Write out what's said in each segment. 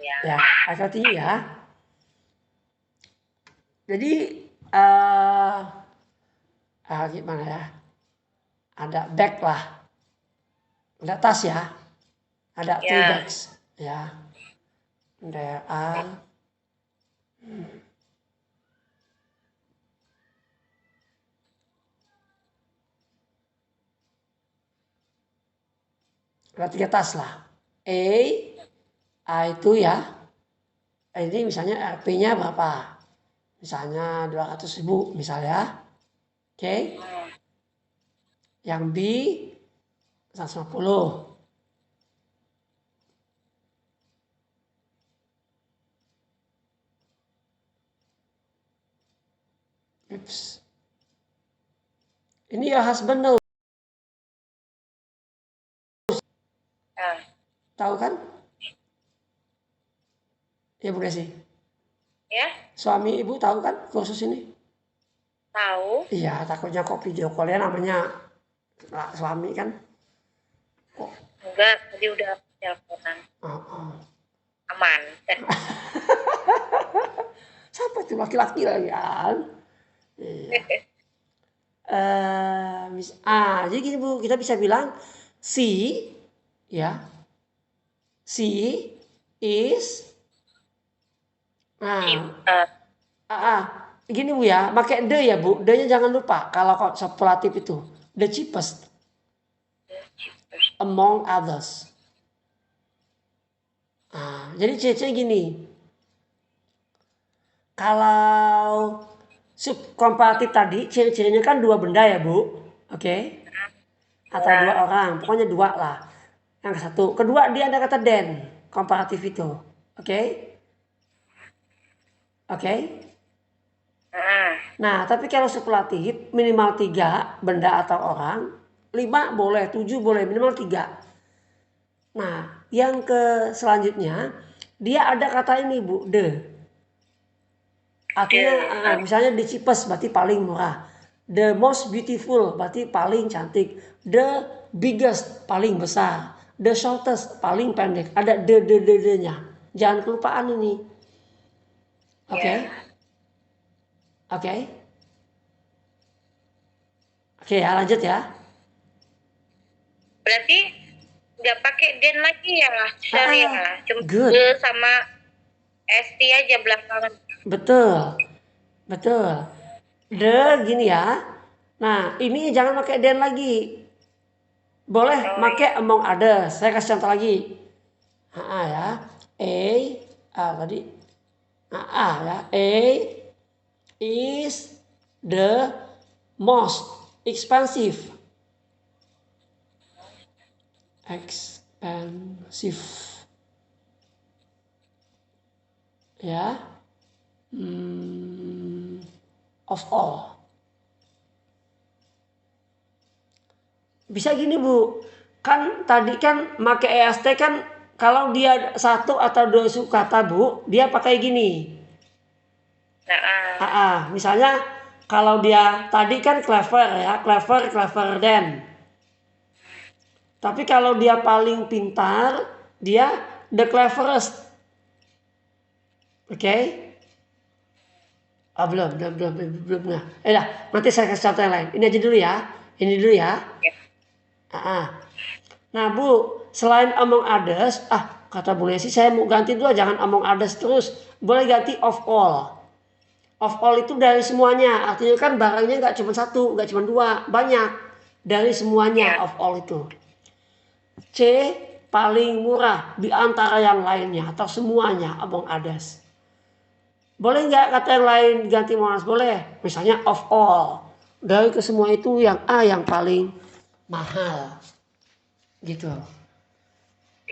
Ya, akal tinggi ya. Jadi gimana ya? Ada bag lah, ada tas ya, ada 3 bags ya. There are ada 3 tas lah. A itu ya, ini misalnya RP-nya berapa? Misalnya 200.000 misalnya. Oke. Yang B 150. Oops. Ini your husband knows. Tahu kan? Ya Bu Desi. Ya. Suami Ibu tahu kan kursus ini? Tahu. Iya, takutnya kok video call-nya namanya suami kan? Kok? Enggak, tadi udah teleponan. Aman. Siapa itu laki-laki lagi kan? Iya. Jadi gini Bu, kita bisa bilang she is gini Bu ya, pakai the ya Bu, the-nya jangan lupa kalau kok superlatif itu the cheapest among others. Jadi cece gini, kalau subkomparatif tadi ciri-cirinya kan 2 benda ya Bu, oke? Atau 2 orang, pokoknya 2 lah. Yang satu, kedua dia ada kata then, komparatif itu, oke? Oke? Nah, tapi kalau superlatif minimal 3 benda atau orang, 5 boleh, 7 boleh, minimal 3. Nah, yang ke selanjutnya dia ada kata ini Bu, the. Artinya misalnya the cheapest berarti paling murah. The most beautiful berarti paling cantik. The biggest paling besar. The shortest paling pendek. Ada the-nya. Jangan kelupaan ini. Oke? Oke? Oke ya, lanjut ya. Berarti nggak pakai den lagi ya, sorry ya. Cuma the sama st aja belakangan. Betul. The gini ya. Nah, ini jangan pakai then lagi. Boleh pakai among others. Saya kasih contoh lagi. Ya. Tadi. Ya. A is the most expensive. Ya. Of all. Bisa gini Bu, kan tadi kan pakai EST kan kalau dia 1 atau 2 kata Bu, dia pakai gini. Misalnya kalau dia tadi kan clever ya, clever than. Tapi kalau dia paling pintar, dia the cleverest. Oke? Belum. Nanti saya kasih contoh yang lain. Ini aja dulu ya. Nah Bu, selain among others, kata Bu Lesi saya mau ganti dulu, jangan among others terus. Boleh ganti of all. Of all itu dari semuanya, artinya kan barangnya nggak cuma 1, nggak cuma 2, banyak. Dari semuanya of all itu. C, paling murah di antara yang lainnya atau semuanya among others. Boleh nggak kata yang lain ganti monas? Boleh. Misalnya of all. Dari ke semua itu yang A yang paling mahal. Gitu.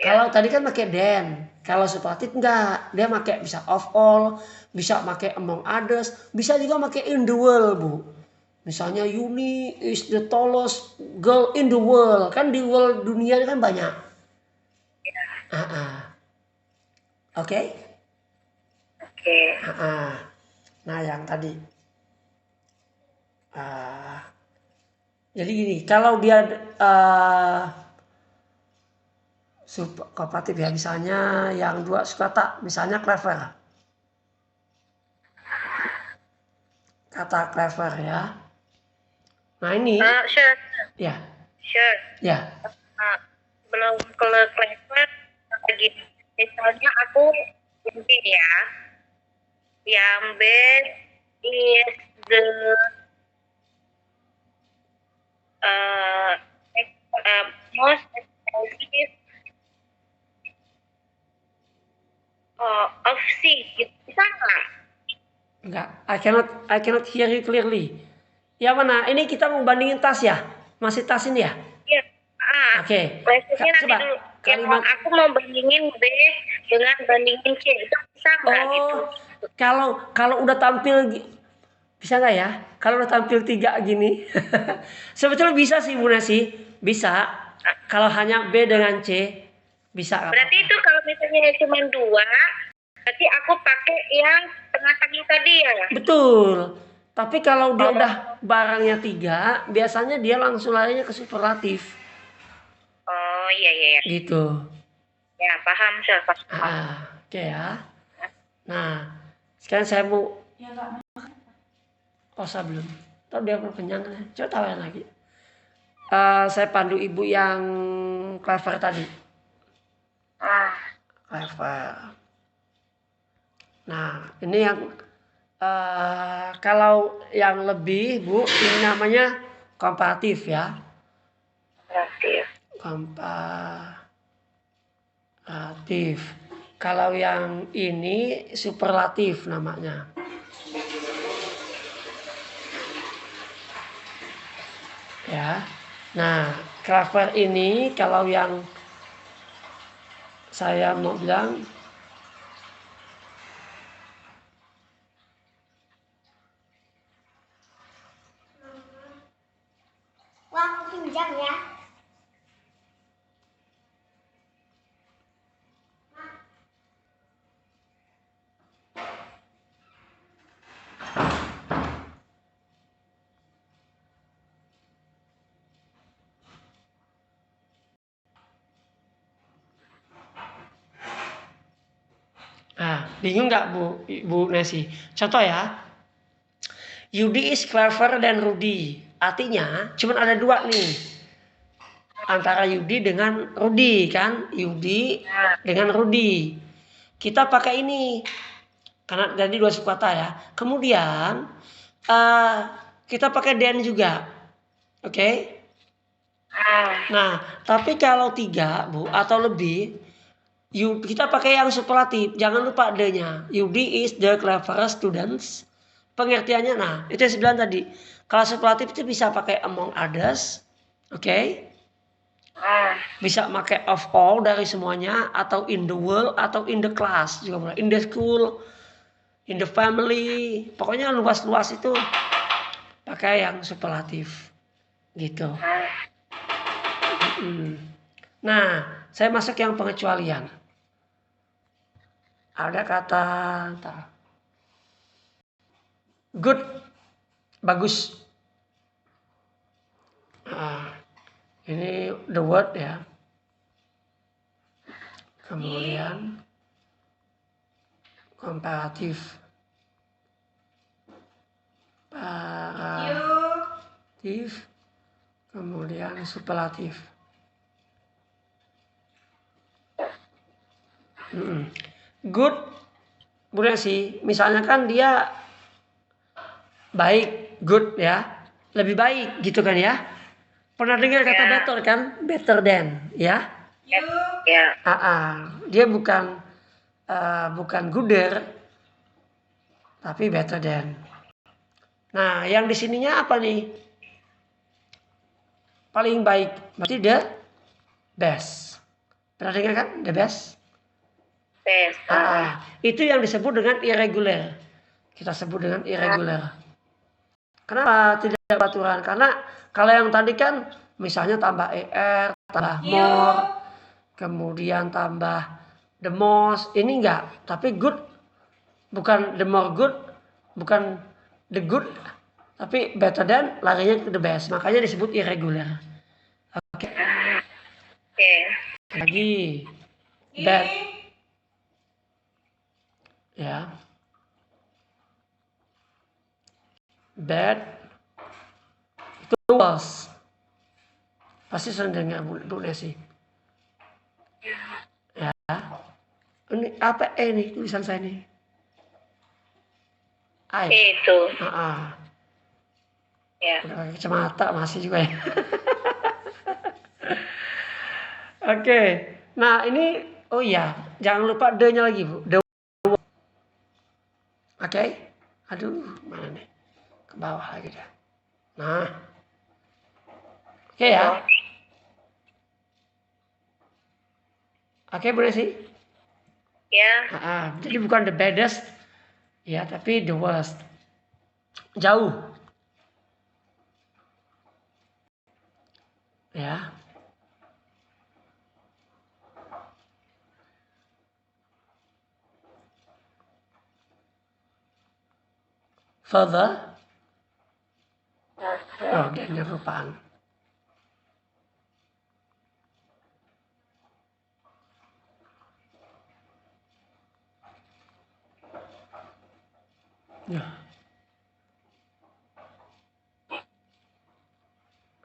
Kalau tadi kan pakai then. Kalau superlatif enggak. Dia pakai bisa of all, bisa pakai among others, bisa juga pakai in the world, Bu. Misalnya Yuni is the tallest girl in the world. Kan di world dunia kan banyak. Oke? Nah, yang tadi. Jadi gini, kalau dia Kooperatif ya, misalnya yang dua suka tak, misalnya clever. Kata clever ya. Nah ini. Sure. Ya. Sure. Ya. Belum kalau clever lagi. Misalnya aku mungkin ya, yang best is the most expensive of C, gitu. Bisa nggak? Enggak, I cannot hear you clearly. Ya mana? Ini kita mau bandingin tas ya? Masih tas ini ya? Iya. Oke. Coba dulu. Kalimat. Aku mau bandingin B dengan bandingin C, itu bisa nggak gitu? Kalau udah tampil bisa nggak ya? Kalau udah tampil 3 gini, sebetulnya bisa sih Bu Nasi, bisa. Kalau hanya B dengan C bisa. Berarti itu kalau misalnya cuma 2, berarti aku pakai yang tengah-tengah tadi ya? Betul. Tapi kalau dia udah barangnya 3, biasanya dia langsung larinya ke superlatif. Oh iya. Gitu. Ya paham sih. Oke ya. Nah, sekarang saya mau. Kosa belum. Tahu dia belum kenyang. Coba tawarin lagi. Saya pandu ibu yang clever tadi. Clever. Nah, ini yang kalau yang lebih Bu, ini namanya komparatif ya. Komparatif. Kalau yang ini superlatif namanya. Ya. Nah, clever ini kalau yang saya mau bilang pinjam ya. Bingung nggak Bu Nesi? Contoh ya, Yudi is clever dan Rudy. Artinya cuma ada 2 nih. Antara Yudi dengan Rudy kan, Yudi dengan Rudy. Kita pakai ini karena jadi 2 subkata ya. Kemudian kita pakai dan juga, oke? Nah, tapi kalau 3 Bu atau lebih, kita pakai yang superlatif. Jangan lupa D-nya. Yudi is the cleverest students. Pengertiannya, nah itu yang saya bilang tadi. Kalau superlatif itu bisa pakai among others, oke? Bisa pakai of all dari semuanya, atau in the world, atau in the class juga boleh. In the school, in the family, pokoknya luas-luas itu pakai yang superlatif, gitu. Nah, saya masuk yang pengecualian. Ada kata good, bagus. Ini the word ya. Kemudian komparatif. Kemudian superlatif. Good, boleh sih. Misalnya kan dia baik, good ya, lebih baik gitu kan ya. Pernah dengar kata better kan? Better than ya. Dia bukan gooder, tapi better than. Nah, yang di sininya apa nih? Paling baik, berarti the best. Pernah dengar kan? The best. Itu yang disebut dengan irregular. Kita sebut dengan irregular. Kenapa tidak peraturan? Karena kalau yang tadi kan misalnya tambah er, tambah more, kemudian tambah the most, ini enggak. Tapi good, bukan the more good, bukan the good, tapi better than, larinya ke the best. Makanya disebut irregular. Oke. Lagi. Bad. Ya. Bad. Itu was. Pasti sering dengar Bu Nesi. Ya. Ini apa ini tulisan saya ini? Itu. Ya. Udah pakai kacamata masih juga ya. Oke. Nah ini, oh iya, jangan lupa the-nya lagi Bu. The. Oke. Aduh, mana nih? Ke bawah lagi dah. Nah. Oke ya. Oke Bu Nesi? Ya. Jadi bukan the baddest, ya, tapi the worst. Jauh. Ya. Further. Oh, dan kelupaan. Ya.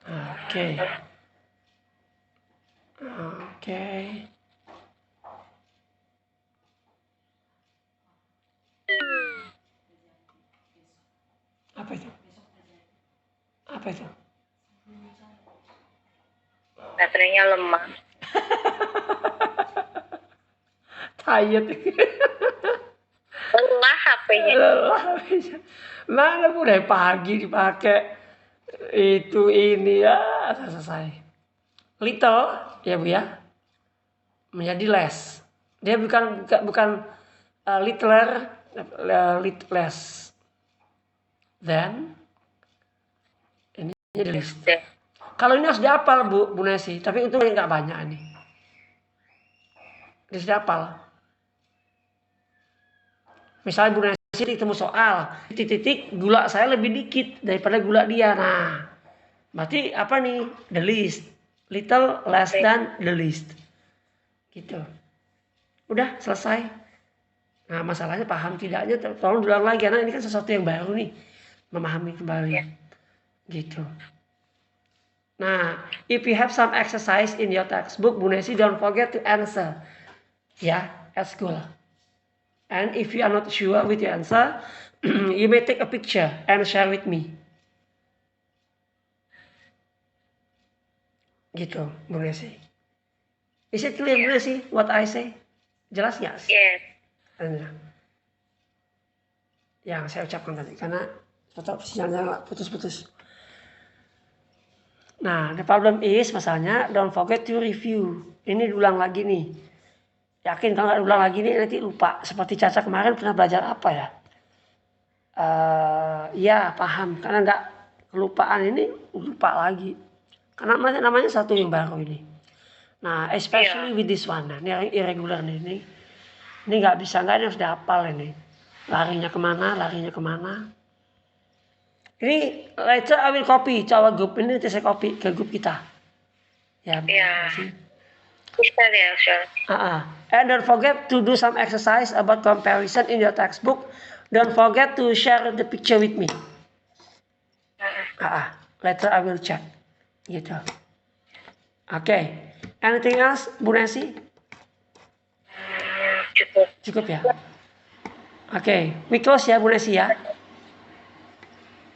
Oke. Oke. Apa itu? Apa itu? Baterainya lemah. Tired. Lelah HP-nya. Mana Bu dari pagi dipakai itu ini ya selesai. Little ya Bu ya. Menjadi less. Dia bukan littler, less. Then ini jadi list. Kalau ini harus dihafal Bu Nesi, tapi itu nggak banyak nih. Harus dihafal. Misalnya Bu Nesi ketemu soal, titik-titik gula saya lebih dikit daripada gula dia. Nah, berarti apa nih? The least. Little less than the least. Gitu. Udah selesai. Nah, masalahnya paham tidaknya tolong diulang lagi karena ini kan sesuatu yang baru nih. Memahami kembali. Gitu. Nah, if you have some exercise in your textbook, Bu Nesi, don't forget to answer. Ya, at school. And if you are not sure with your answer, you may take a picture and share with me. Gitu, Bu Nesi. Is it clear, Bu Nesi, what I say? Jelas nggak? Yes. Yang saya ucapkan tadi, karena tetap sinyalnya putus-putus. Nah, the problem is, masalahnya, don't forget to review. Ini diulang lagi nih. Yakin kalau nggak ulang lagi nih nanti lupa. Seperti Caca kemarin pernah belajar apa ya? Ya paham. Karena nggak kelupaan ini lupa lagi. Karena namanya satu yang baru ini. Nah, especially with this one. Nah, ini yang irregular nih. Ini nggak bisa, nggak, ini harus dihafal ini. Larinya kemana. Ini later I will copy coba grup ini, nanti saya copy ke grup kita. Ya. Bisa ya, sure. And don't forget to do some exercise about comparison in your textbook. Don't forget to share the picture with me. Later I will check. Gitu. Okay. Anything else, Bu Nesi? Cukup ya. Okay. We close ya, Bu Nesi ya.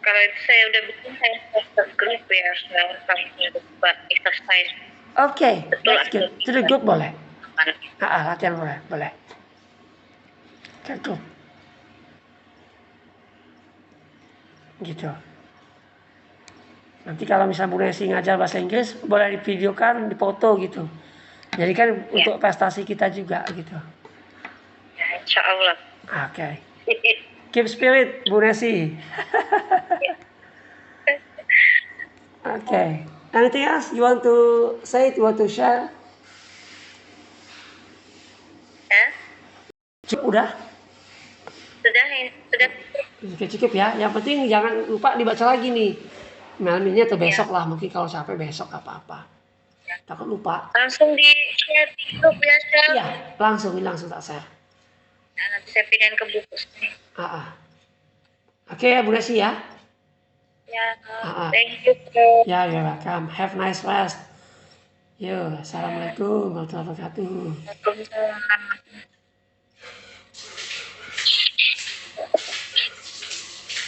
Kalau itu saya udah bikin, saya ke grup ya, saya coba exercise. Oke, that's good. To the group boleh. Latihan boleh. Ke grup. Gitu. Nanti kalau misalnya Bu Nesi ngajar bahasa Inggris, boleh divideokan, dipoto gitu. Jadi kan untuk prestasi kita juga gitu. Ya, insya Allah. Oke. Keep spirit, Bu Nesi. Okay. Anything else you want to say? You want to share? Udah? Sudah. Cukup ya. Yang penting jangan lupa dibaca lagi nih. Malam ini atau besok lah. Mungkin kalau capek besok apa-apa. Takut lupa. Langsung di share di grup ya, Chef? Iya, langsung tak share. Nah, nanti saya pindahin ke buku sini. Oke, Bu Desi ya. Ya, thank you, Chef. Ya, you're welcome. Have nice rest. Yo, assalamualaikum warahmatullahi wabarakatuh. Waalaikumsalam.